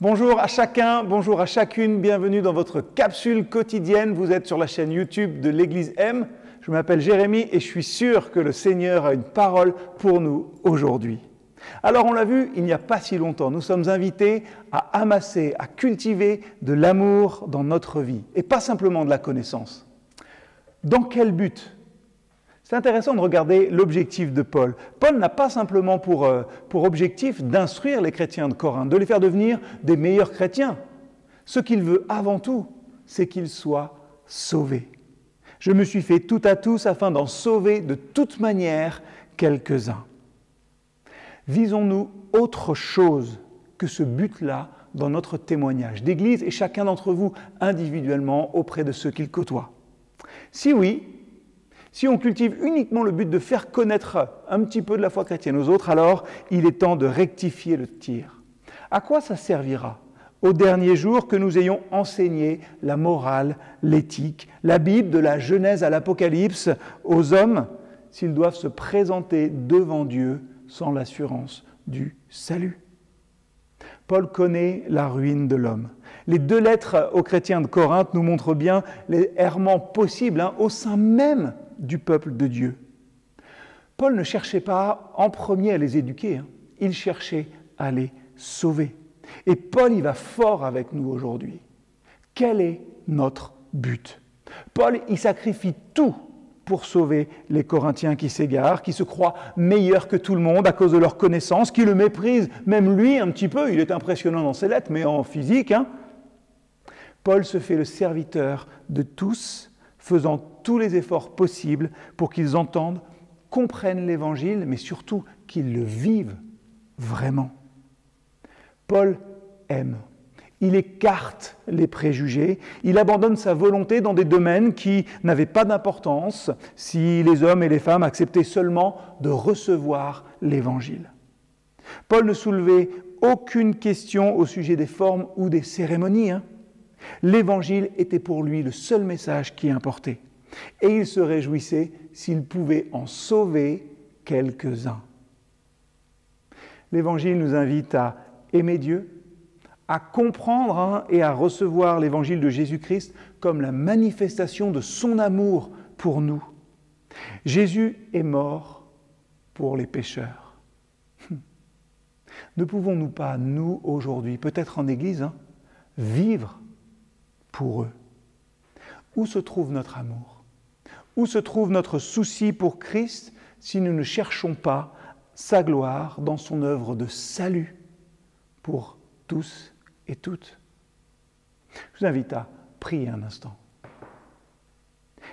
Bonjour à chacun, bonjour à chacune, bienvenue dans votre capsule quotidienne. Vous êtes sur la chaîne YouTube de l'Église M. Je m'appelle Jérémy et je suis sûr que le Seigneur a une parole pour nous aujourd'hui. Alors on l'a vu, il n'y a pas si longtemps, nous sommes invités à amasser, à cultiver de l'amour dans notre vie et pas simplement de la connaissance. Dans quel but ? C'est intéressant de regarder l'objectif de Paul. Paul n'a pas simplement pour objectif d'instruire les chrétiens de Corinthe, de les faire devenir des meilleurs chrétiens. Ce qu'il veut avant tout, c'est qu'ils soient sauvés. Je me suis fait tout à tous afin d'en sauver de toute manière quelques-uns. Visons-nous autre chose que ce but-là dans notre témoignage d'Église et chacun d'entre vous individuellement auprès de ceux qu'il côtoie? Si oui, si on cultive uniquement le but de faire connaître un petit peu de la foi chrétienne aux autres, alors il est temps de rectifier le tir. À quoi ça servira au dernier jour que nous ayons enseigné la morale, l'éthique, la Bible de la Genèse à l'Apocalypse aux hommes s'ils doivent se présenter devant Dieu sans l'assurance du salut? Paul connaît la ruine de l'homme. Les 2 lettres aux chrétiens de Corinthe nous montrent bien les errements possibles au sein même du peuple de Dieu. Paul ne cherchait pas en premier à les éduquer, il cherchait à les sauver. Et Paul y va fort avec nous aujourd'hui. Quel est notre but ? Paul y sacrifie tout pour sauver les Corinthiens qui s'égarent, qui se croient meilleurs que tout le monde à cause de leur connaissance, qui le méprisent, même lui un petit peu, il est impressionnant dans ses lettres, mais en physique. Paul se fait le serviteur de tous, faisant tous les efforts possibles pour qu'ils entendent, comprennent l'Évangile, mais surtout qu'ils le vivent vraiment. Paul aime. Il écarte les préjugés, il abandonne sa volonté dans des domaines qui n'avaient pas d'importance si les hommes et les femmes acceptaient seulement de recevoir l'Évangile. Paul ne soulevait aucune question au sujet des formes ou des cérémonies. L'Évangile était pour lui le seul message qui importait. Et il se réjouissait s'il pouvait en sauver quelques-uns. L'Évangile nous invite à aimer Dieu, à comprendre et à recevoir l'Évangile de Jésus-Christ comme la manifestation de son amour pour nous. Jésus est mort pour les pécheurs. Ne pouvons-nous pas, nous, aujourd'hui, peut-être en Église, vivre pour eux? Où se trouve notre amour? Où se trouve notre souci pour Christ si nous ne cherchons pas sa gloire dans son œuvre de salut pour tous et toutes? Je vous invite à prier un instant.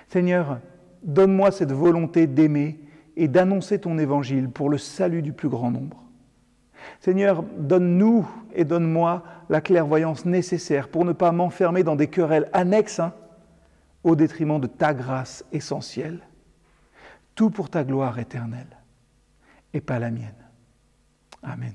Seigneur, donne-moi cette volonté d'aimer et d'annoncer ton évangile pour le salut du plus grand nombre. Seigneur, donne-nous et donne-moi la clairvoyance nécessaire pour ne pas m'enfermer dans des querelles annexes au détriment de ta grâce essentielle. Tout pour ta gloire éternelle et pas la mienne. Amen.